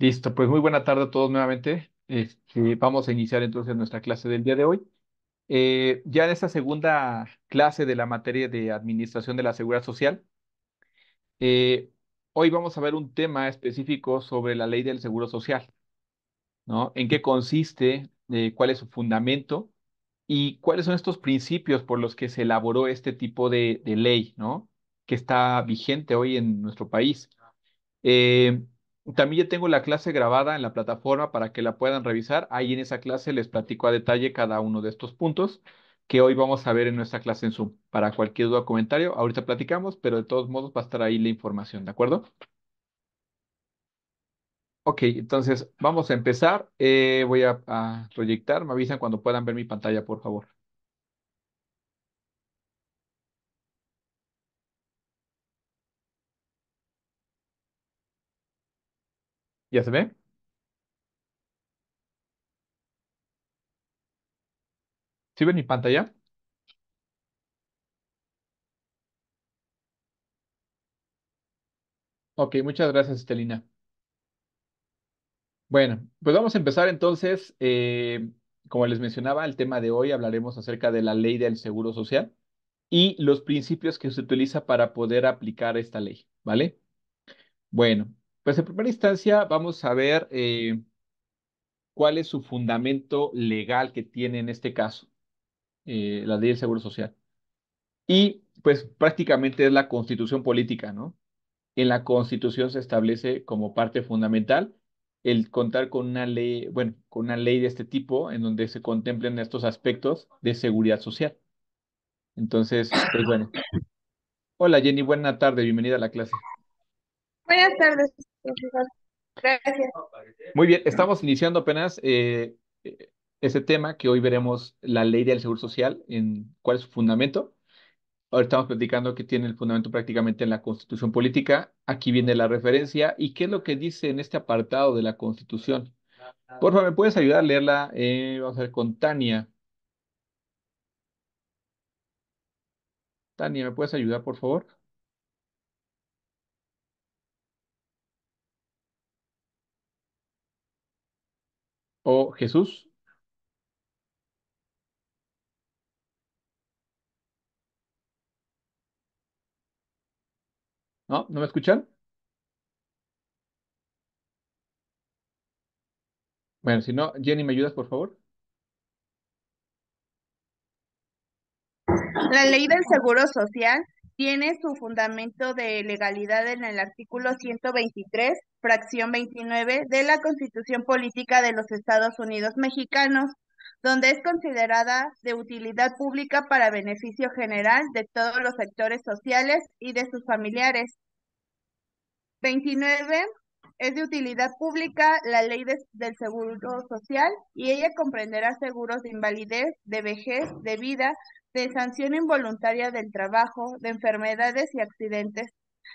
Listo, pues muy buena tarde a todos nuevamente. Vamos a iniciar entonces nuestra clase del día de hoy. Ya en esta segunda clase de la materia de Administración de la Seguridad Social, eh, hoy vamos a ver un tema específico sobre la ley del Seguro Social, ¿no? ¿En qué consiste? ¿Cuál es su fundamento? ¿Y cuáles son estos principios por los que se elaboró este tipo de ley, ¿no? Que está vigente hoy en nuestro país. Eh, También ya tengo la clase grabada en la plataforma para que la puedan revisar. Ahí en esa clase les platico a detalle cada uno de estos puntos que hoy vamos a ver en nuestra clase en Zoom. Para cualquier duda o comentario, ahorita platicamos, pero de todos modos va a estar ahí la información, ¿de acuerdo? Ok, entonces vamos a empezar. Voy a proyectar. Me avisan cuando puedan ver mi pantalla, por favor. ¿Ya se ve? ¿Sí ven mi pantalla? Ok, muchas gracias, Estelina. Bueno, pues vamos a empezar entonces. Como les mencionaba, el tema de hoy hablaremos acerca de la ley del Seguro Social y los principios que se utiliza para poder aplicar esta ley, ¿vale? Bueno, pues en primera instancia vamos a ver cuál es su fundamento legal que tiene en este caso, la ley del Seguro Social. Y pues prácticamente es la constitución política, ¿no? En la Constitución se establece como parte fundamental el contar con una ley, bueno, con una ley de este tipo en donde se contemplen estos aspectos de seguridad social. Entonces, pues bueno. Hola Jenny, buena tarde, bienvenida a la clase. Buenas tardes, profesor. Gracias. Muy bien, estamos iniciando apenas eh, ese tema que hoy veremos la ley del seguro social, en cuál es su fundamento. Ahora estamos platicando que tiene el fundamento prácticamente en la Constitución política. Aquí viene la referencia y qué es lo que dice en este apartado de la Constitución. Por favor, ¿me puedes ayudar a leerla? Vamos a ver con Tania. Tania, ¿me puedes ayudar, por favor? ¿O Jesús? ¿No? ¿No me escuchan? Bueno, si no, Jenny, ¿me ayudas, por favor? La ley del Seguro Social tiene su fundamento de legalidad en el artículo 123, fracción 29 de la Constitución Política de los Estados Unidos Mexicanos, donde es considerada de utilidad pública para beneficio general de todos los sectores sociales y de sus familiares. 29 es de utilidad pública la ley del Seguro Social y ella comprenderá seguros de invalidez, de vejez, de vida, de sanción involuntaria del trabajo, de enfermedades y accidentes,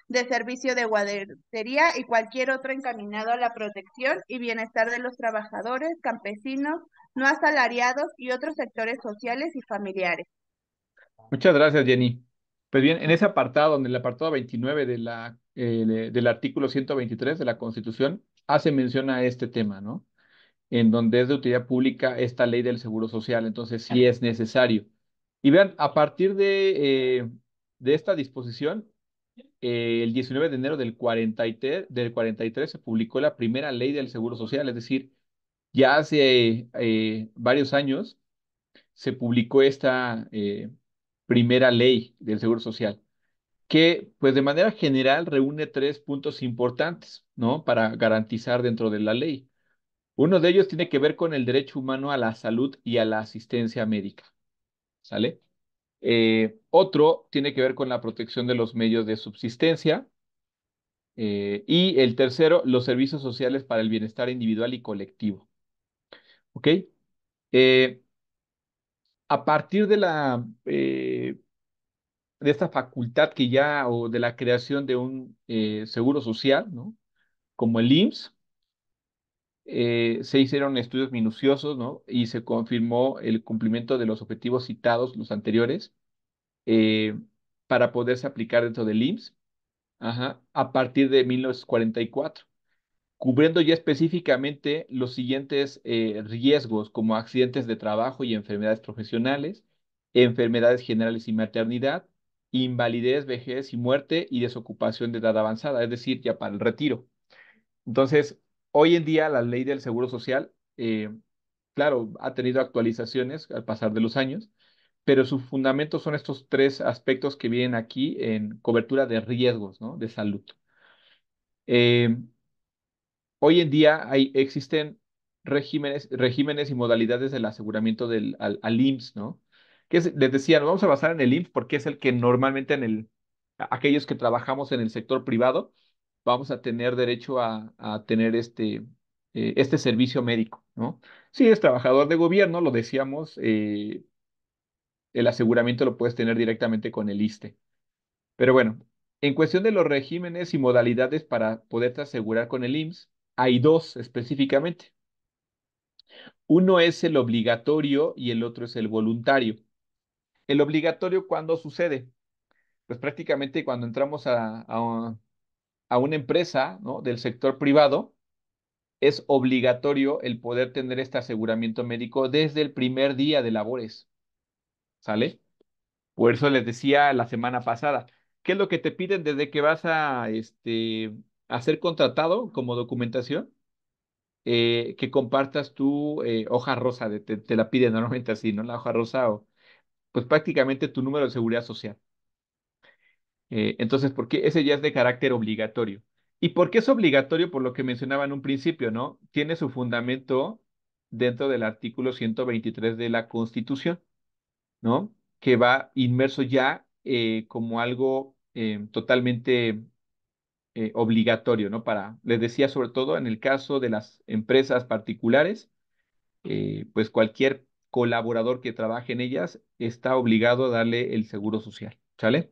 de servicio de guardería y cualquier otro encaminado a la protección y bienestar de los trabajadores, campesinos, no asalariados y otros sectores sociales y familiares. Muchas gracias, Jenny. Pues bien, en ese apartado, en el apartado 29 del artículo 123 de la Constitución, hace mención a este tema, ¿no? En donde es de utilidad pública esta ley del Seguro Social, entonces sí es necesario. Y vean, a partir de esta disposición, el 19 de enero del 43 se publicó la primera ley del Seguro Social, es decir, ya hace varios años se publicó esta primera ley del Seguro Social, que pues de manera general reúne tres puntos importantes, ¿no? Para garantizar dentro de la ley. Uno de ellos tiene que ver con el derecho humano a la salud y a la asistencia médica, ¿sale? Otro tiene que ver con la protección de los medios de subsistencia. Y el tercero, los servicios sociales para el bienestar individual y colectivo. ¿Ok? Eh, a partir de esta facultad que ya, o de la creación de un seguro social, ¿no? Como el IMSS, se hicieron estudios minuciosos, ¿no? Y se confirmó el cumplimiento de los objetivos citados, los anteriores, eh, para poderse aplicar dentro del IMSS, ajá, a partir de 1944. cubriendo ya específicamente los siguientes riesgos como accidentes de trabajo y enfermedades profesionales, enfermedades generales y maternidad, invalidez, vejez y muerte y desocupación de edad avanzada, es decir, ya para el retiro. Entonces, hoy en día la ley del Seguro Social, claro, ha tenido actualizaciones al pasar de los años, pero sus fundamentos son estos tres aspectos que vienen aquí en cobertura de riesgos, ¿no? De salud. Eh, Hoy en día existen regímenes y modalidades del aseguramiento al IMSS, ¿no? Les decía, nos vamos a basar en el IMSS porque es el que normalmente aquellos que trabajamos en el sector privado vamos a tener derecho a tener este servicio médico, ¿no? Si eres trabajador de gobierno, lo decíamos, el aseguramiento lo puedes tener directamente con el ISSSTE. Pero bueno, en cuestión de los regímenes y modalidades para poderte asegurar con el IMSS, hay dos específicamente. Uno es el obligatorio y el otro es el voluntario. El obligatorio, ¿cuándo sucede? Pues prácticamente cuando entramos a una empresa, ¿no? Del sector privado, es obligatorio el poder tener este aseguramiento médico desde el primer día de labores, ¿sale? Por eso les decía la semana pasada, ¿qué es lo que te piden desde que vas a ser contratado como documentación? Que compartas tu hoja rosa, te la piden normalmente así, ¿no? La hoja rosa o pues prácticamente tu número de seguridad social. Entonces, ¿por qué? Ese ya es de carácter obligatorio. ¿Y por qué es obligatorio? Por lo que mencionaba en un principio, ¿no? Tiene su fundamento dentro del artículo 123 de la Constitución, ¿no? Que va inmerso ya como algo totalmente obligatorio, ¿no? Les decía sobre todo en el caso de las empresas particulares, pues cualquier colaborador que trabaje en ellas está obligado a darle el seguro social, ¿sale?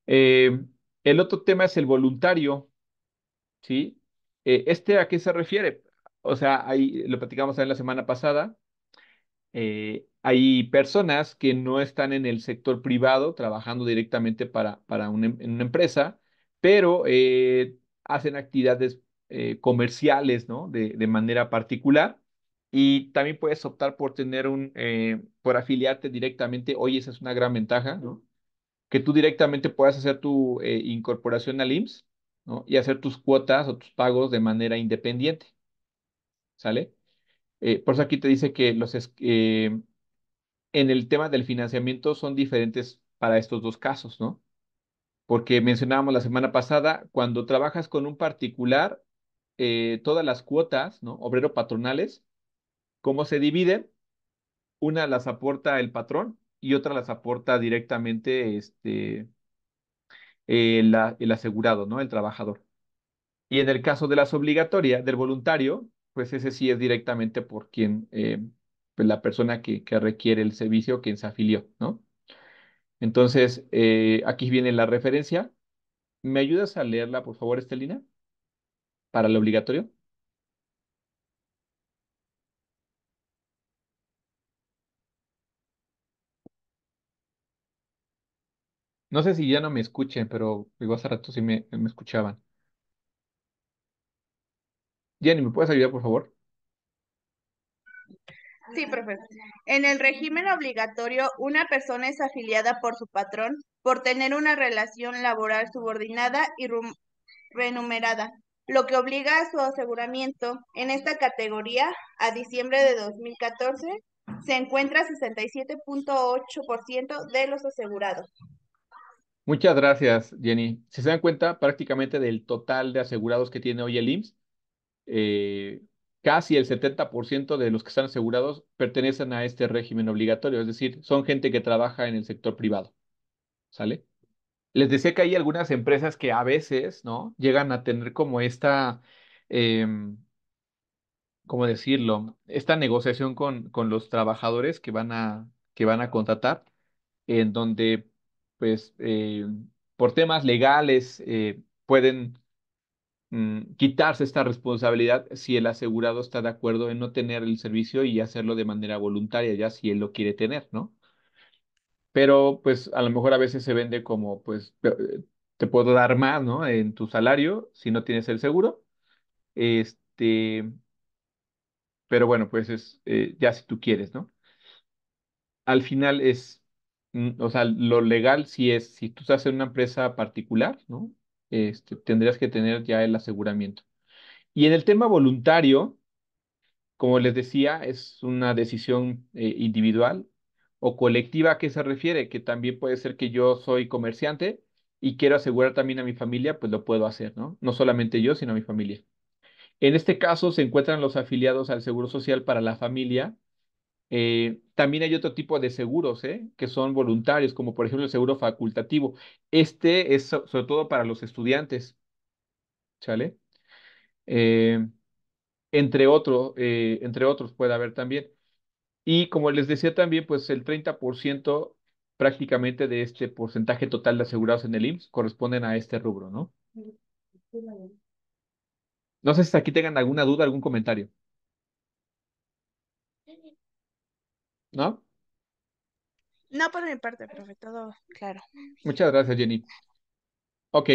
Eh, el otro tema es el voluntario, ¿sí? ¿A qué se refiere? O sea, ahí lo platicamos también la semana pasada. Hay personas que no están en el sector privado trabajando directamente en una empresa, pero hacen actividades comerciales, ¿no? De manera particular. Y también puedes optar por por afiliarte directamente. Oye, esa es una gran ventaja, ¿no? Que tú directamente puedas hacer tu incorporación al IMSS, ¿no? Y hacer tus cuotas o tus pagos de manera independiente, ¿sale? Por eso aquí te dice que en el tema del financiamiento son diferentes para estos dos casos, ¿no? Porque mencionábamos la semana pasada, cuando trabajas con un particular, todas las cuotas, ¿no? Obrero patronales, ¿cómo se dividen? Una las aporta el patrón y otra las aporta directamente el asegurado, ¿no? El trabajador. Y en el caso de las obligatorias, del voluntario, pues ese sí es directamente por quien, pues la persona que requiere el servicio, quien se afilió, ¿no? Entonces, aquí viene la referencia. ¿Me ayudas a leerla, por favor, Estelina? Para el obligatorio. No sé si ya no me escuchen, pero igual hace rato sí me escuchaban. Jenny, ¿me puedes ayudar, por favor? Sí, profe. En el régimen obligatorio, una persona es afiliada por su patrón por tener una relación laboral subordinada y remunerada, lo que obliga a su aseguramiento. En esta categoría, a diciembre de 2014, se encuentra 67.8% de los asegurados. Muchas gracias, Jenny. Si se dan cuenta, prácticamente del total de asegurados que tiene hoy el IMSS, eh, casi el 70% de los que están asegurados pertenecen a este régimen obligatorio, es decir, son gente que trabaja en el sector privado, ¿sale? Les decía que hay algunas empresas que a veces, ¿no? Llegan a tener como em, ¿cómo decirlo? Esta negociación con los trabajadores que van a contratar, en donde, pues, por temas legales, pueden quitarse esta responsabilidad si el asegurado está de acuerdo en no tener el servicio y hacerlo de manera voluntaria, ya si él lo quiere tener, ¿no? Pero pues a lo mejor a veces se vende como, pues, te puedo dar más, ¿no? En tu salario si no tienes el seguro. Este, pero bueno, pues es ya si tú quieres, ¿no? Al final es, o sea, lo legal sí es, si tú estás en una empresa particular, ¿no? Tendrías que tener ya el aseguramiento. Y en el tema voluntario, como les decía, es una decisión individual o colectiva. ¿A qué se refiere? Que también puede ser que yo soy comerciante y quiero asegurar también a mi familia, pues lo puedo hacer, ¿no? No solamente yo, sino a mi familia. En este caso se encuentran los afiliados al Seguro Social para la familia. También hay otro tipo de seguros, que son voluntarios, como por ejemplo el seguro facultativo. Este es sobre todo para los estudiantes, ¿sale? Eh, entre otros puede haber también. Y como les decía también, pues el 30% prácticamente de este porcentaje total de asegurados en el IMSS corresponden a este rubro, ¿no? No sé si aquí tengan alguna duda, algún comentario, ¿no? No por mi parte, profe, todo claro. Muchas gracias, Jenny. Ok,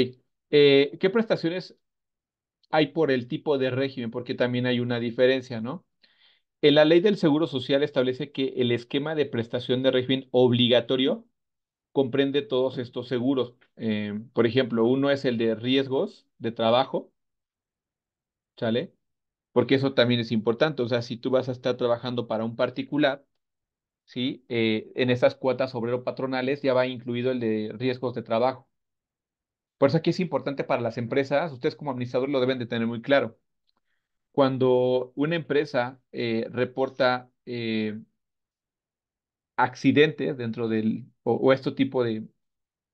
¿qué prestaciones hay por el tipo de régimen? Porque también hay una diferencia, ¿no? En la ley del Seguro Social establece que el esquema de prestación de régimen obligatorio comprende todos estos seguros. Por ejemplo, uno es el de riesgos de trabajo, ¿sale? Porque eso también es importante. O sea, si tú vas a estar trabajando para un particular, ¿sí? En esas cuotas obrero-patronales ya va incluido el de riesgos de trabajo. Por eso aquí es importante para las empresas, ustedes como administrador lo deben de tener muy claro. Cuando una empresa reporta accidentes dentro o este tipo de,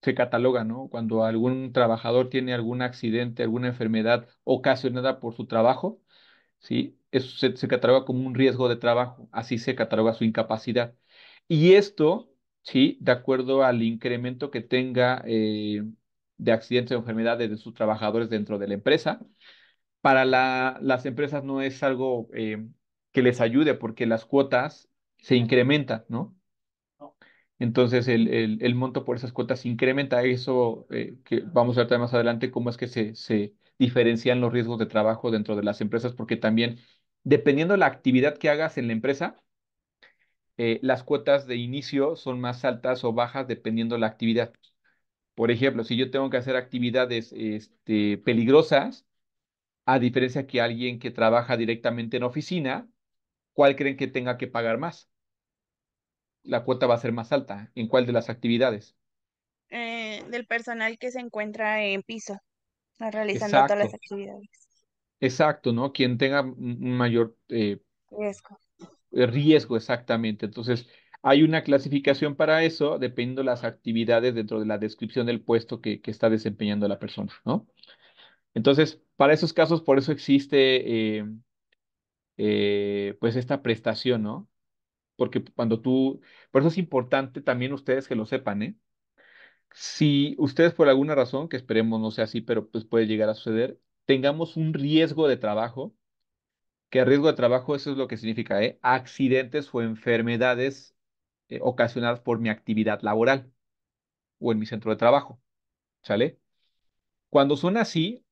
se cataloga, ¿no? Cuando algún trabajador tiene algún accidente, alguna enfermedad ocasionada por su trabajo, ¿sí? Eso se cataloga como un riesgo de trabajo, así se cataloga su incapacidad. Y esto, ¿sí? De acuerdo al incremento que tenga de accidentes o enfermedades de sus trabajadores dentro de la empresa, para las empresas no es algo que les ayude porque las cuotas se incrementan, ¿no? Entonces el monto por esas cuotas incrementa eso, que vamos a ver también más adelante cómo es que se diferencian los riesgos de trabajo dentro de las empresas, porque también, dependiendo de la actividad que hagas en la empresa, las cuotas de inicio son más altas o bajas dependiendo de la actividad. Por ejemplo, si yo tengo que hacer actividades peligrosas, a diferencia que alguien que trabaja directamente en oficina, ¿cuál creen que tenga que pagar más? La cuota va a ser más alta. ¿En cuál de las actividades? Del personal que se encuentra en piso, realizando todas las Exacto. actividades. Exacto, ¿no? Quien tenga un mayor Riesgo. riesgo, exactamente. Entonces, hay una clasificación para eso, dependiendo de las actividades dentro de la descripción del puesto que está desempeñando la persona, ¿no? Entonces, para esos casos, por eso existe, pues, esta prestación, ¿no? Porque por eso es importante también ustedes que lo sepan, ¿eh? Si ustedes por alguna razón, que esperemos no sea así, pero pues puede llegar a suceder, tengamos un riesgo de trabajo, que riesgo de trabajo, eso es lo que significa, accidentes o enfermedades ocasionadas por mi actividad laboral o en mi centro de trabajo, ¿sale? Cuando son así,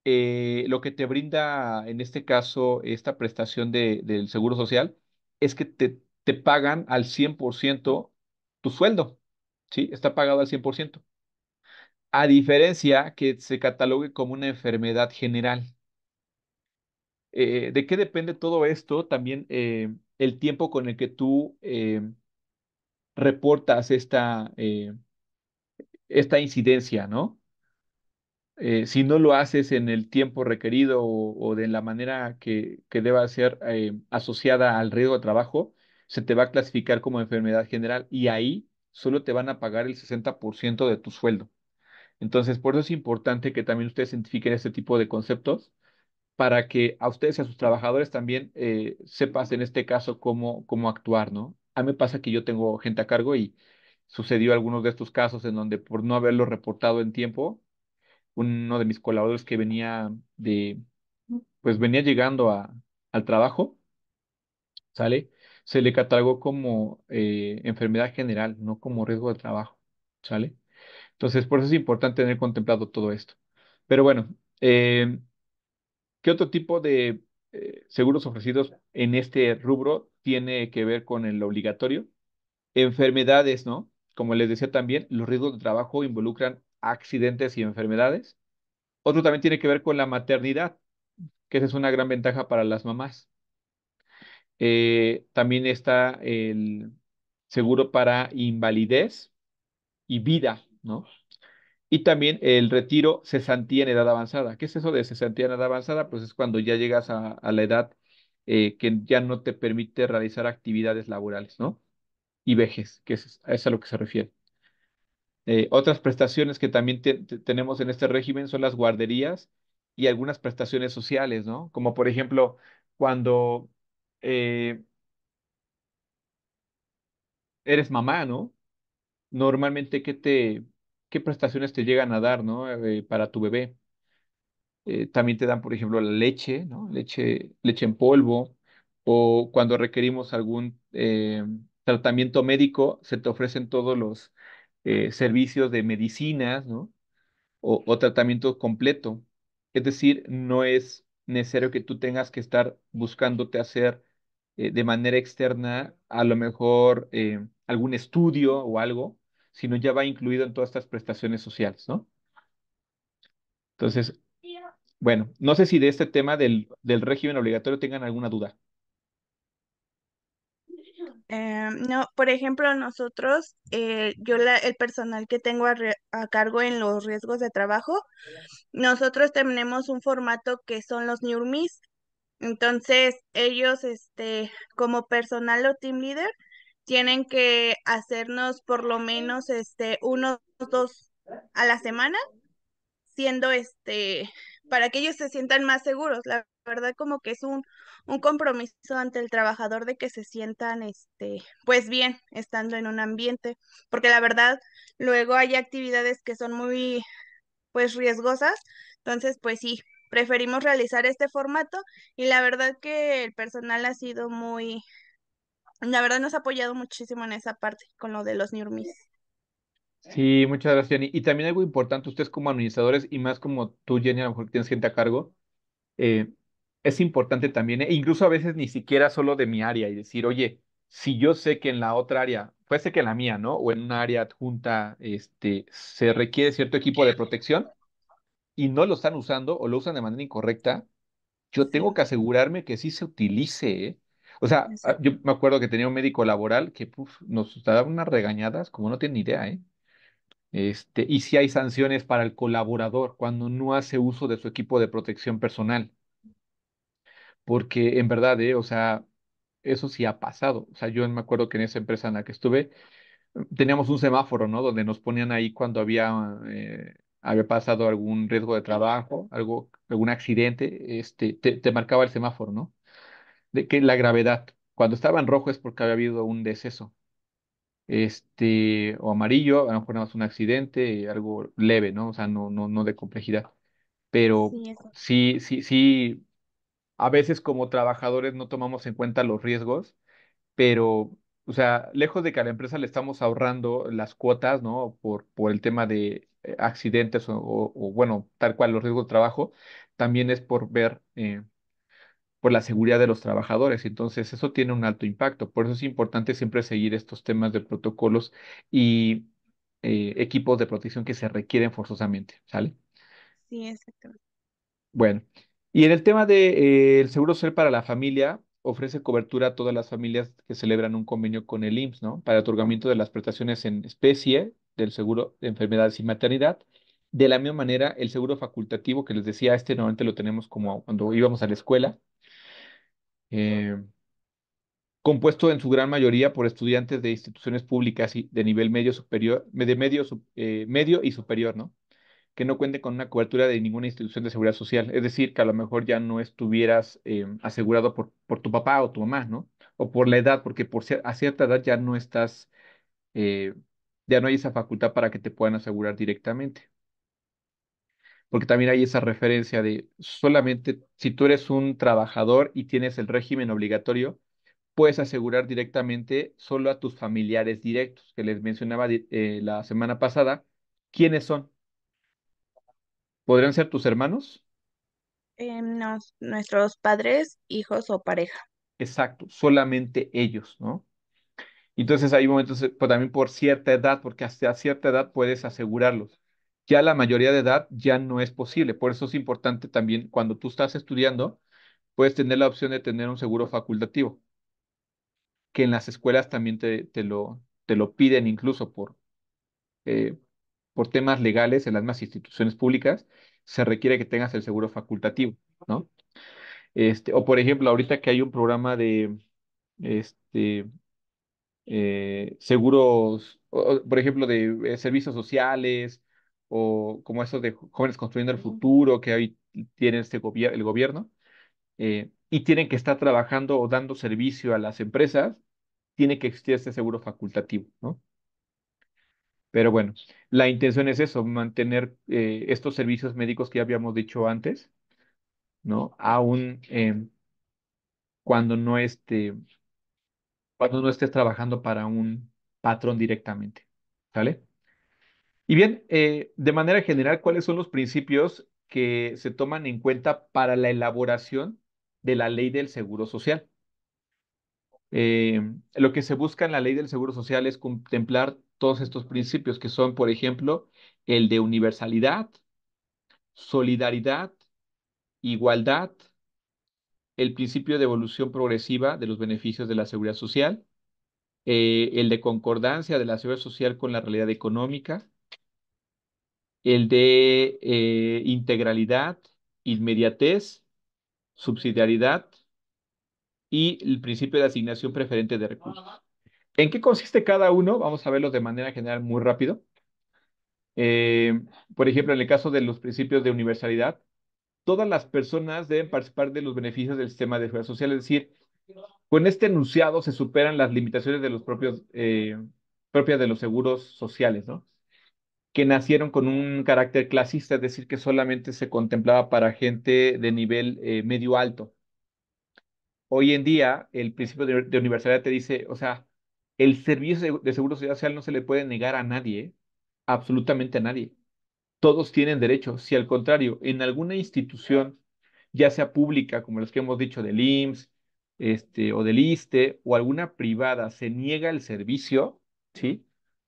lo que te brinda en este caso esta prestación del Seguro Social es que te pagan al 100% tu sueldo, ¿sí? Está pagado al 100%. A diferencia que se catalogue como una enfermedad general. ¿De qué depende todo esto? También el tiempo con el que tú reportas esta incidencia, ¿no? Si no lo haces en el tiempo requerido o de la manera que deba ser asociada al riesgo de trabajo, se te va a clasificar como enfermedad general y ahí solo te van a pagar el 60% de tu sueldo. Entonces, por eso es importante que también ustedes identifiquen este tipo de conceptos para que a ustedes y a sus trabajadores también sepas en este caso cómo actuar, ¿no? A mí me pasa que yo tengo gente a cargo y sucedió algunos de estos casos en donde por no haberlo reportado en tiempo, uno de mis colaboradores que pues venía llegando al trabajo, ¿sale? Se le catalogó como enfermedad general, no como riesgo de trabajo, ¿sale? Entonces, por eso es importante tener contemplado todo esto. Pero bueno, ¿Qué otro tipo de seguros ofrecidos en este rubro tiene que ver con el obligatorio? Enfermedades, ¿no? Como les decía también, los riesgos de trabajo involucran accidentes y enfermedades. Otro también tiene que ver con la maternidad, que esa es una gran ventaja para las mamás. También está el seguro para invalidez y vida, ¿no? Y también el retiro cesantía en edad avanzada. ¿Qué es eso de cesantía en edad avanzada? Pues es cuando ya llegas a la edad que ya no te permite realizar actividades laborales, ¿no? Y vejez, que es a lo que se refiere. Otras prestaciones que también tenemos en este régimen son las guarderías y algunas prestaciones sociales, ¿no? Como por ejemplo, cuando eh, eres mamá, ¿no? Normalmente, ¿qué prestaciones te llegan a dar, ¿no? Para tu bebé. También te dan, por ejemplo, la leche, ¿no? Leche en polvo, o cuando requerimos algún tratamiento médico, se te ofrecen todos los servicios de medicinas, ¿no? O tratamiento completo. Es decir, no es necesario que tú tengas que estar buscándote hacer de manera externa a lo mejor algún estudio o algo, sino ya va incluido en todas estas prestaciones sociales, ¿no? Entonces, bueno, no sé si de este tema del régimen obligatorio tengan alguna duda. No, por ejemplo, nosotros, el personal que tengo a cargo en los riesgos de trabajo, nosotros tenemos un formato que son los New. Entonces, ellos, como personal o team leader, tienen que hacernos por lo menos, unos dos a la semana, siendo, para que ellos se sientan más seguros. La verdad, como que es un compromiso ante el trabajador de que se sientan, pues bien, estando en un ambiente, porque la verdad, luego hay actividades que son muy, pues, riesgosas. Entonces, pues sí, preferimos realizar este formato y la verdad que el personal ha sido muy, la verdad nos ha apoyado muchísimo en esa parte con lo de los Newrmis. Sí, muchas gracias, Jenny. Y también algo importante, ustedes como administradores y más como tú, Jenny, a lo mejor que tienes gente a cargo, eh, es importante también, incluso a veces ni siquiera solo de mi área y decir, oye, si yo sé que en la otra área, puede ser que en la mía, ¿no? O en una área adjunta, se requiere cierto equipo de protección y no lo están usando o lo usan de manera incorrecta, yo tengo Sí, que asegurarme que sí se utilice, ¿eh? O sea, yo exacto. me acuerdo que tenía un médico laboral que nos daba unas regañadas, como no tiene ni idea, ¿eh? Y si hay sanciones para el colaborador cuando no hace uso de su equipo de protección personal, porque en verdad, o sea, eso sí ha pasado. O sea, yo me acuerdo que en esa empresa en la que estuve, teníamos un semáforo, ¿no? Donde nos ponían ahí cuando había pasado algún riesgo de trabajo, algún accidente, te marcaba el semáforo, ¿no? De que la gravedad. Cuando estaba en rojo es porque había habido un deceso. O amarillo, a lo mejor nada más un accidente, algo leve, ¿no? O sea, no de complejidad. Pero Sí, eso. sí, sí, sí, a veces como trabajadores no tomamos en cuenta los riesgos, pero, o sea, lejos de que a la empresa le estamos ahorrando las cuotas, ¿no? Por el tema de accidentes o, bueno, tal cual los riesgos de trabajo, también es por ver por la seguridad de los trabajadores. Entonces, eso tiene un alto impacto. Por eso es importante siempre seguir estos temas de protocolos y equipos de protección que se requieren forzosamente, ¿sale? Sí, exactamente. Bueno, y en el tema de, el Seguro Social para la familia, ofrece cobertura a todas las familias que celebran un convenio con el IMSS, ¿no? Para otorgamiento de las prestaciones en especie del seguro de enfermedades y maternidad. De la misma manera, el seguro facultativo que les decía, normalmente lo tenemos como cuando íbamos a la escuela. eh, Compuesto en su gran mayoría por estudiantes de instituciones públicas y de nivel medio superior, medio y superior, ¿no? Que no cuenten con una cobertura de ninguna institución de seguridad social. Es decir, que a lo mejor ya no estuvieras asegurado por tu papá o tu mamá, ¿no? O por la edad, porque a cierta edad ya no estás, eh, ya no hay esa facultad para que te puedan asegurar directamente. Porque también hay esa referencia de solamente si tú eres un trabajador y tienes el régimen obligatorio, puedes asegurar directamente solo a tus familiares directos, que les mencionaba la semana pasada. ¿Quiénes son? ¿Podrían ser tus hermanos? Nuestros padres, hijos o pareja. Exacto, solamente ellos, ¿no? Entonces hay momentos, pues, también por cierta edad, porque hasta cierta edad puedes asegurarlos. Ya la mayoría de edad ya no es posible. Por eso es importante también cuando tú estás estudiando, puedes tener la opción de tener un seguro facultativo, que en las escuelas también te lo piden incluso eh, por temas legales en las más instituciones públicas, se requiere que tengas el seguro facultativo, ¿no? O por ejemplo, ahorita que hay un programa de este, seguros, por ejemplo, de servicios sociales, o como esos de Jóvenes Construyendo el Futuro, que hoy tiene el gobierno, y tienen que estar trabajando o dando servicio a las empresas, tiene que existir este seguro facultativo, ¿no? Pero bueno, la intención es eso, mantener estos servicios médicos que ya habíamos dicho antes, ¿no? Aún cuando no cuando no estés trabajando para un patrón directamente, ¿sale? Y bien, de manera general, ¿cuáles son los principios que se toman en cuenta para la elaboración de la ley del Seguro Social? Lo que se busca en la ley del Seguro Social es contemplar todos estos principios que son, por ejemplo, el de universalidad, solidaridad, igualdad, el principio de evolución progresiva de los beneficios de la seguridad social, el de concordancia de la seguridad social con la realidad económica, el de integralidad, inmediatez, subsidiariedad y el principio de asignación preferente de recursos. ¿En qué consiste cada uno? Vamos a verlos de manera general muy rápido. Eh, por ejemplo, en el caso de los principios de universalidad, todas las personas deben participar de los beneficios del sistema de seguridad social, es decir, con este enunciado se superan las limitaciones de los propias de los seguros sociales, ¿no? Que nacieron con un carácter clasista, es decir, que solamente se contemplaba para gente de nivel medio alto. Hoy en día, el principio de universalidad te dice, o sea, el servicio de seguro social no se le puede negar a nadie, ¿eh? Absolutamente a nadie. Todos tienen derecho. Si al contrario, en alguna institución, ya sea pública, como los que hemos dicho del IMSS, o del ISSSTE, o alguna privada, se niega el servicio, ¿sí?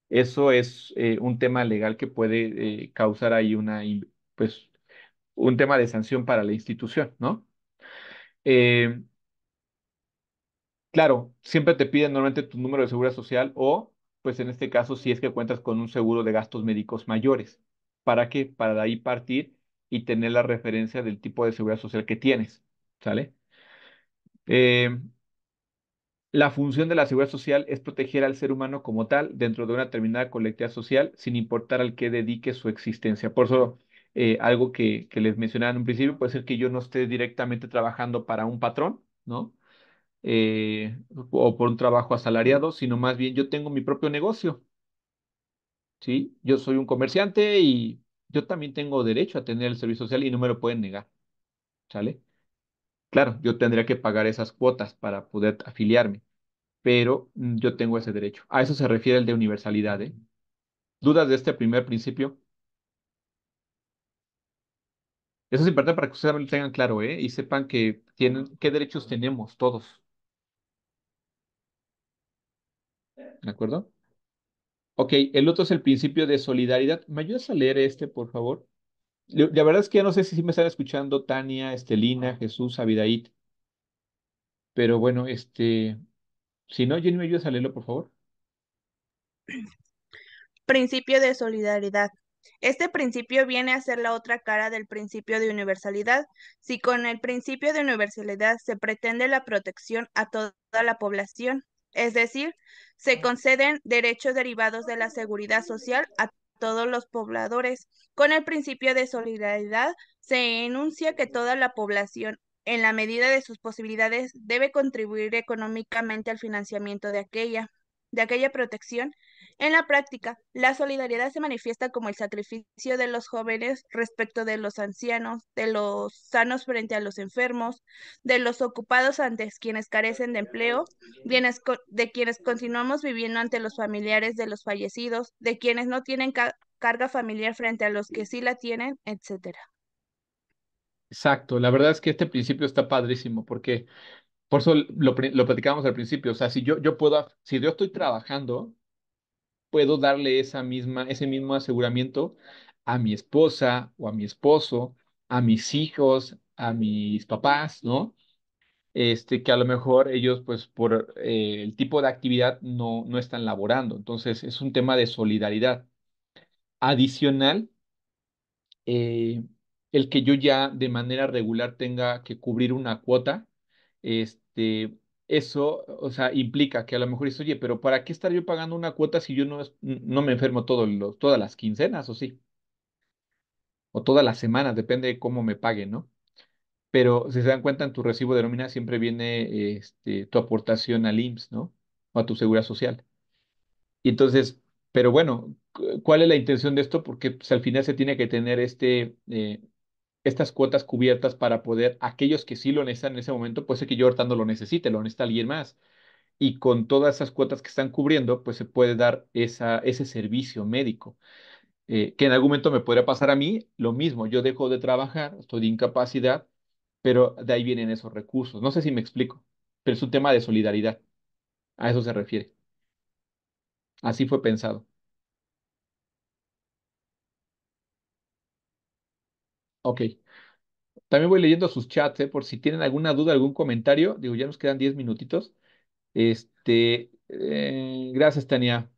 Eso es un tema legal que puede causar ahí pues, un tema de sanción para la institución, ¿no? Eh, claro, siempre te piden normalmente tu número de seguridad social o, pues en este caso, si es que cuentas con un seguro de gastos médicos mayores. ¿Para qué? Para de ahí partir y tener la referencia del tipo de seguridad social que tienes, ¿sale? Eh, la función de la seguridad social es proteger al ser humano como tal dentro de una determinada colectividad social sin importar al que dedique su existencia. Por eso, algo que les mencionaba en un principio, puede ser que yo no esté directamente trabajando para un patrón, ¿no? O por un trabajo asalariado, sino más bien yo tengo mi propio negocio, ¿sí? Yo soy un comerciante y yo también tengo derecho a tener el servicio social y no me lo pueden negar, ¿sale? Claro, yo tendría que pagar esas cuotas para poder afiliarme, pero yo tengo ese derecho. A eso se refiere el de universalidad, ¿eh? ¿Dudas de este primer principio? Eso es importante para que ustedes lo tengan claro, ¿eh? Y sepan que tienen, qué derechos tenemos todos, ¿de acuerdo? Ok, el otro es el principio de solidaridad. ¿Me ayudas a leer este, por favor? La verdad es que ya no sé si me están escuchando Tania, Estelina, Jesús, Abidaid, pero bueno, si no, Jenny, ¿me ayudas a leerlo, por favor? Principio de solidaridad. Este principio viene a ser la otra cara del principio de universalidad. Si con el principio de universalidad se pretende la protección a toda la población, es decir, se conceden derechos derivados de la seguridad social a todos los pobladores. Con el principio de solidaridad se enuncia que toda la población, en la medida de sus posibilidades, debe contribuir económicamente al financiamiento de aquella protección. En la práctica, la solidaridad se manifiesta como el sacrificio de los jóvenes respecto de los ancianos, de los sanos frente a los enfermos, de los ocupados ante quienes carecen de empleo, de quienes continuamos viviendo ante los familiares de los fallecidos, de quienes no tienen carga familiar frente a los que sí la tienen, etcétera. Exacto, la verdad es que este principio está padrísimo porque por eso lo platicábamos al principio, o sea, si yo puedo, si yo estoy trabajando, puedo darle ese mismo aseguramiento a mi esposa o a mi esposo, a mis hijos, a mis papás, ¿no? Que a lo mejor ellos, pues, por el tipo de actividad no están laborando. Entonces, es un tema de solidaridad. Adicional, eh, el que yo ya de manera regular tenga que cubrir una cuota, este, eso, o sea, implica que a lo mejor dices, oye, pero ¿para qué estar yo pagando una cuota si yo no me enfermo todas las quincenas, o sí? O todas las semanas, depende de cómo me paguen, ¿no? Pero si se dan cuenta, en tu recibo de nómina siempre viene tu aportación al IMSS, ¿no? O a tu seguridad social. Y entonces, pero bueno, ¿cuál es la intención de esto? Porque pues, al final se tiene que tener estas cuotas cubiertas para poder, aquellos que sí lo necesitan en ese momento, pues es que yo ahorita no lo necesite, lo necesita alguien más. Y con todas esas cuotas que están cubriendo, pues se puede dar ese servicio médico. Que en algún momento me podría pasar a mí lo mismo. Yo dejo de trabajar, estoy de incapacidad, pero de ahí vienen esos recursos. No sé si me explico, pero es un tema de solidaridad. A eso se refiere. Así fue pensado. Ok. También voy leyendo sus chats, por si tienen alguna duda, algún comentario. Digo, ya nos quedan 10 minutitos. Gracias, Tania.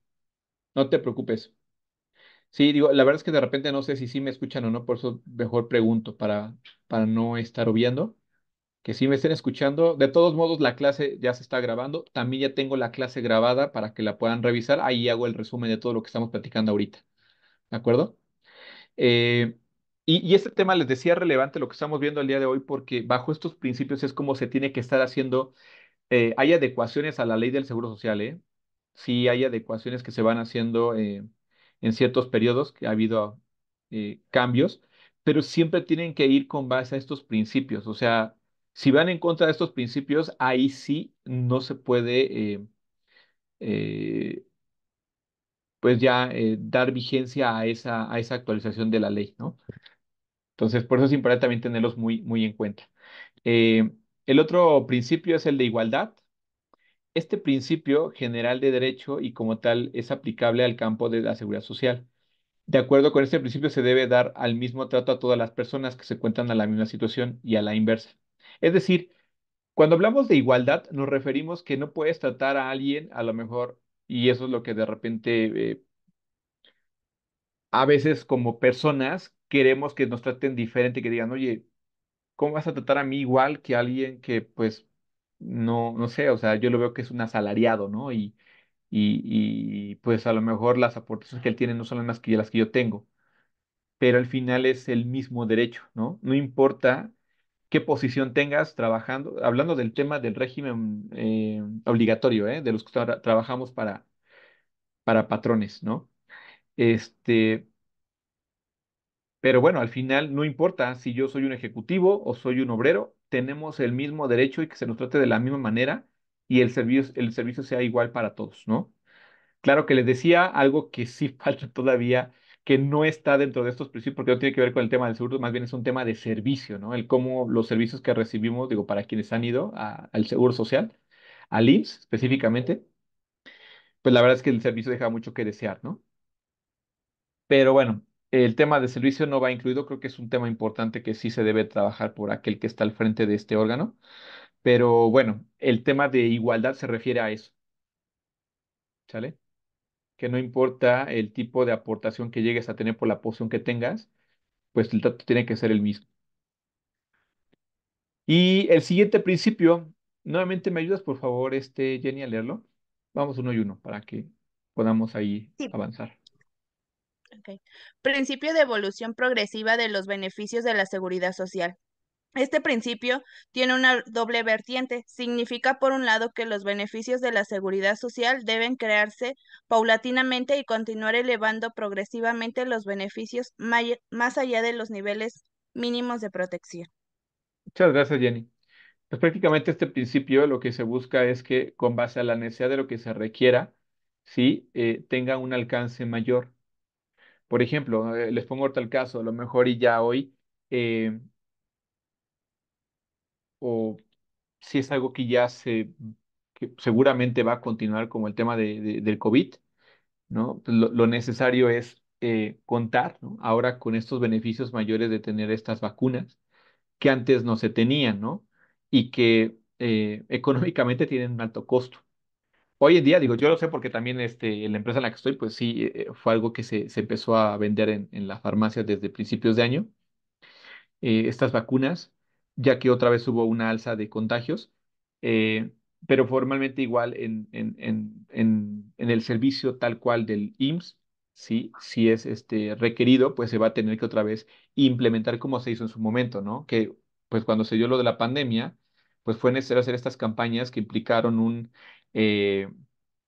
No te preocupes. Sí, digo, la verdad es que de repente no sé si sí me escuchan o no, por eso mejor pregunto para no estar obviando. Que sí me estén escuchando. De todos modos, la clase ya se está grabando. También ya tengo la clase grabada para que la puedan revisar. Ahí hago el resumen de todo lo que estamos platicando ahorita. ¿De acuerdo? Eh, y este tema les decía relevante lo que estamos viendo el día de hoy porque bajo estos principios es como se tiene que estar haciendo. Hay adecuaciones a la ley del Seguro Social, ¿eh? Sí, hay adecuaciones que se van haciendo en ciertos periodos, que ha habido cambios, pero siempre tienen que ir con base a estos principios. O sea, si van en contra de estos principios, ahí sí no se puede, eh, pues ya dar vigencia a esa actualización de la ley, ¿no? Entonces, por eso es importante también tenerlos muy, muy en cuenta. Eh, el otro principio es el de igualdad. Este principio general de derecho y como tal es aplicable al campo de la seguridad social. De acuerdo con este principio se debe dar al mismo trato a todas las personas que se encuentran en la misma situación y a la inversa. Es decir, cuando hablamos de igualdad nos referimos que no puedes tratar a alguien a lo mejor, y eso es lo que de repente a veces como personas queremos que nos traten diferente, que digan, oye, ¿cómo vas a tratar a mí igual que a alguien que pues no sé, o sea, yo lo veo que es un asalariado, ¿no? Y pues a lo mejor las aportaciones que él tiene no son las más que las que yo tengo, pero al final es el mismo derecho, ¿no? No importa qué posición tengas trabajando, hablando del tema del régimen obligatorio, ¿eh? De los que trabajamos para patrones, ¿no? Este, pero bueno, al final no importa si yo soy un ejecutivo o soy un obrero, tenemos el mismo derecho y que se nos trate de la misma manera y el servicio sea igual para todos, ¿no? Claro que les decía algo que sí falta todavía, que no está dentro de estos principios, porque no tiene que ver con el tema del seguro, más bien es un tema de servicio, ¿no? El cómo los servicios que recibimos, digo, para quienes han ido al Seguro Social, al IMSS específicamente, pues la verdad es que el servicio deja mucho que desear, ¿no? Pero bueno, el tema de servicio no va incluido, creo que es un tema importante que sí se debe trabajar por aquel que está al frente de este órgano, pero bueno, el tema de igualdad se refiere a eso, ¿sale? Que no importa el tipo de aportación que llegues a tener por la posición que tengas, pues el trato tiene que ser el mismo. Y el siguiente principio, nuevamente me ayudas por favor, Jenny, a leerlo. Vamos uno y uno para que podamos ahí Sí, avanzar. ok. Principio de evolución progresiva de los beneficios de la seguridad social. Este principio tiene una doble vertiente. Significa, por un lado, que los beneficios de la seguridad social deben crearse paulatinamente y continuar elevando progresivamente los beneficios más allá de los niveles mínimos de protección. Muchas gracias, Jenny. Pues prácticamente este principio lo que se busca es que con base a la necesidad de lo que se requiera, sí, tenga un alcance mayor. Por ejemplo, les pongo ahorita el caso, a lo mejor y ya hoy. o si es algo que ya que seguramente va a continuar como el tema del COVID, ¿no? Pues lo necesario es contar, ¿no? Ahora con estos beneficios mayores de tener estas vacunas que antes no se tenían, ¿no? Y que económicamente tienen un alto costo. Hoy en día, digo, yo lo sé porque también en la empresa en la que estoy, pues sí, fue algo que se empezó a vender en la farmacia desde principios de año, estas vacunas, ya que otra vez hubo una alza de contagios, eh, pero formalmente igual en el servicio tal cual del IMSS, sí, si es requerido, pues se va a tener que otra vez implementar como se hizo en su momento, ¿no? Que pues cuando se dio lo de la pandemia, pues fue necesario hacer estas campañas que implicaron eh,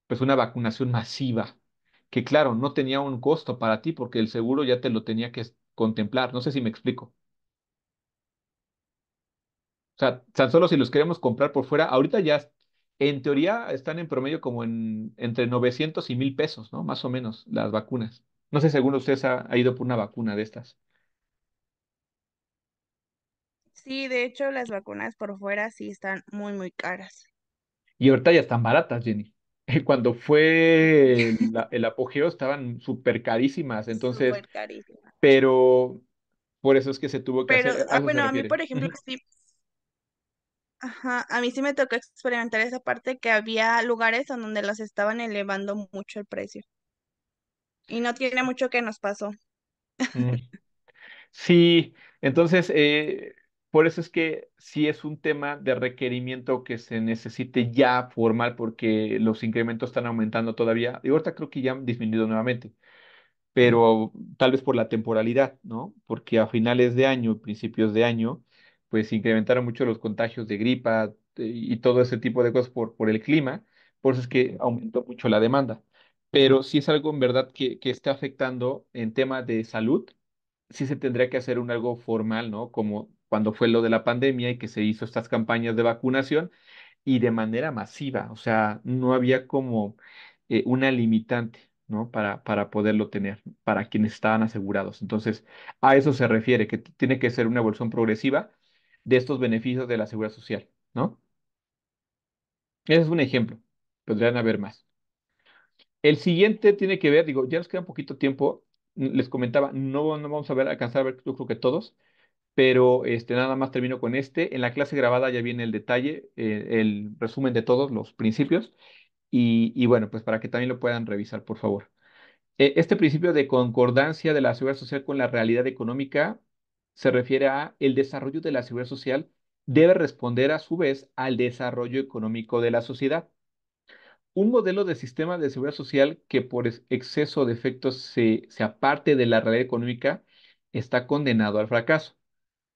pues una vacunación masiva, que claro, no tenía un costo para ti porque el seguro ya te lo tenía que contemplar. No sé si me explico. O sea, tan solo si los queremos comprar por fuera, ahorita ya en teoría están en promedio como entre 900 y 1000 pesos, ¿no? Más o menos las vacunas. No sé si alguno de ustedes ha ido por una vacuna de estas. Sí, de hecho las vacunas por fuera sí están muy caras. Y ahorita ya están baratas, Jenny. Cuando fue el apogeo estaban súper carísimas, entonces, Súper carísimas. pero por eso es que se tuvo que Pero, hacer, a eso se bueno, a mí, refiere. por ejemplo, Ujú. sí, ajá, a mí sí me tocó experimentar esa parte que había lugares en donde las estaban elevando mucho el precio. Y no tiene mucho que nos pasó. Mm. Sí, entonces, por eso es que sí es un tema de requerimiento que se necesite ya formal porque los incrementos están aumentando todavía. Y ahorita creo que ya han disminuido nuevamente, pero tal vez por la temporalidad, ¿no? Porque a finales de año, principios de año, pues se incrementaron mucho los contagios de gripa y todo ese tipo de cosas por el clima. Por eso es que aumentó mucho la demanda. Pero sí es algo en verdad que está afectando en temas de salud, sí se tendría que hacer un algo formal, ¿no? Como cuando fue lo de la pandemia y que se hizo estas campañas de vacunación y de manera masiva, o sea, no había como una limitante, ¿no? Para poderlo tener, para quienes estaban asegurados. Entonces, a eso se refiere, que tiene que ser una evolución progresiva de estos beneficios de la seguridad social, ¿no? Ese es un ejemplo, podrían haber más. El siguiente tiene que ver, digo, ya nos queda un poquito tiempo, les comentaba, no vamos a ver, alcanzar a ver, yo creo que todos, pero nada más termino con este. En la clase grabada ya viene el detalle, el resumen de todos los principios y bueno, pues para que también lo puedan revisar, por favor. Este principio de concordancia de la seguridad social con la realidad económica se refiere a el desarrollo de la seguridad social debe responder a su vez al desarrollo económico de la sociedad. Un modelo de sistema de seguridad social que por exceso de efectos se aparte de la realidad económica está condenado al fracaso.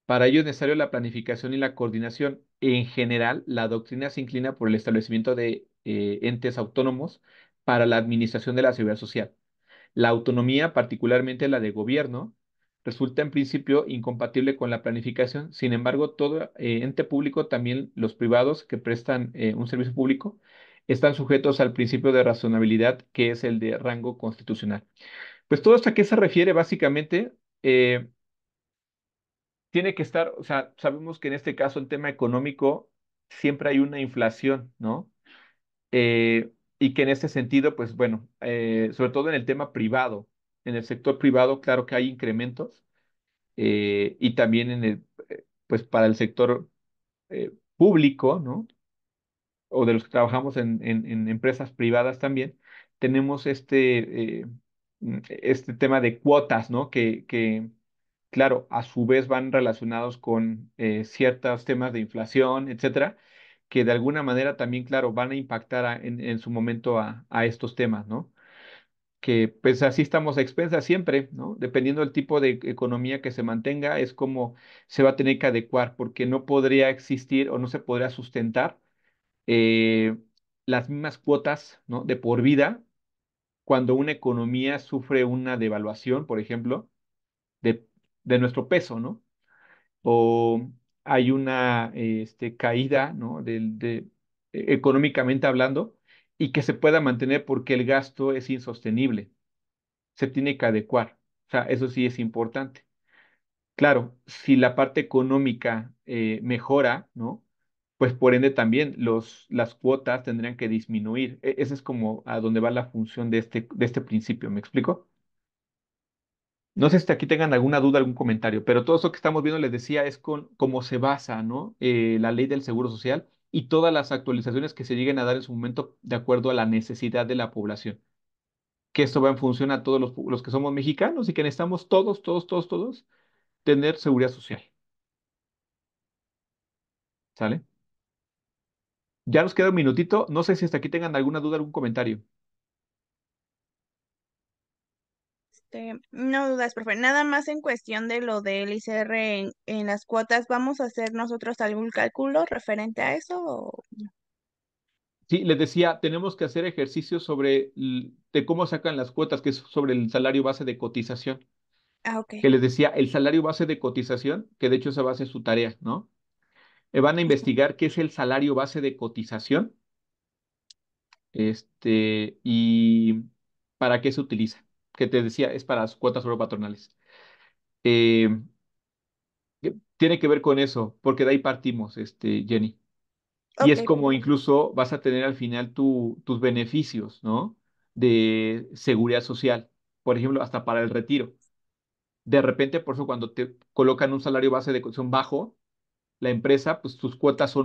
Para ello es necesario la planificación y la coordinación. En general, la doctrina se inclina por el establecimiento de entes autónomos para la administración de la seguridad social. La autonomía, particularmente la de gobierno, resulta en principio incompatible con la planificación. Sin embargo, todo ente público, también los privados que prestan un servicio público, están sujetos al principio de razonabilidad, que es el de rango constitucional. Pues todo esto a qué se refiere básicamente. Tiene que estar, o sea, sabemos que en este caso el tema económico siempre hay una inflación, ¿no? Y que en este sentido, pues bueno, sobre todo en el tema privado, en el sector privado, claro que hay incrementos y también pues para el sector público, ¿no? O de los que trabajamos en empresas privadas también, tenemos este tema de cuotas, ¿no? Que claro, a su vez van relacionados con ciertos temas de inflación, etcétera, que de alguna manera también, claro, van a impactar en su momento a estos temas, ¿no? Que pues así estamos a expensas siempre, ¿no? Dependiendo del tipo de economía que se mantenga, es como se va a tener que adecuar, porque no podría existir o no se podría sustentar eh, las mismas cuotas, ¿no? De por vida cuando una economía sufre una devaluación, por ejemplo, de, de nuestro peso, ¿no? O hay una caída, ¿no? Económicamente hablando, y que se pueda mantener porque el gasto es insostenible. Se tiene que adecuar. O sea, eso sí es importante. Claro, si la parte económica mejora, ¿no? pues por ende también las cuotas tendrían que disminuir. Ese es como a donde va la función de este principio, ¿me explico? No sé si aquí tengan alguna duda, algún comentario, pero todo eso que estamos viendo, les decía, es con cómo se basa, ¿no? La ley del Seguro Social y todas las actualizaciones que se lleguen a dar en su momento de acuerdo a la necesidad de la población. Que esto va en función a todos los que somos mexicanos y que necesitamos todos tener seguridad social, ¿sale? Ya nos queda un minutito, no sé si hasta aquí tengan alguna duda, algún comentario. No dudas, profe. Nada más en cuestión de lo del ICR en las cuotas, ¿vamos a hacer nosotros algún cálculo referente a eso? Sí, les decía, tenemos que hacer ejercicios sobre de cómo sacan las cuotas, que es sobre el salario base de cotización. Ah, ok. Que les decía, el salario base de cotización, que de hecho esa base es su tarea, ¿no? Van a investigar qué es el salario base de cotización, y para qué se utiliza. Que te decía, es para las cuotas sobre patronales. Eh, Tiene que ver con eso, porque de ahí partimos, Jenny. Y Ok, es como incluso vas a tener al final tus beneficios, ¿no? De seguridad social, por ejemplo, hasta para el retiro. De repente, por eso cuando te colocan un salario base de cotización bajo, la empresa, pues tus cuotas son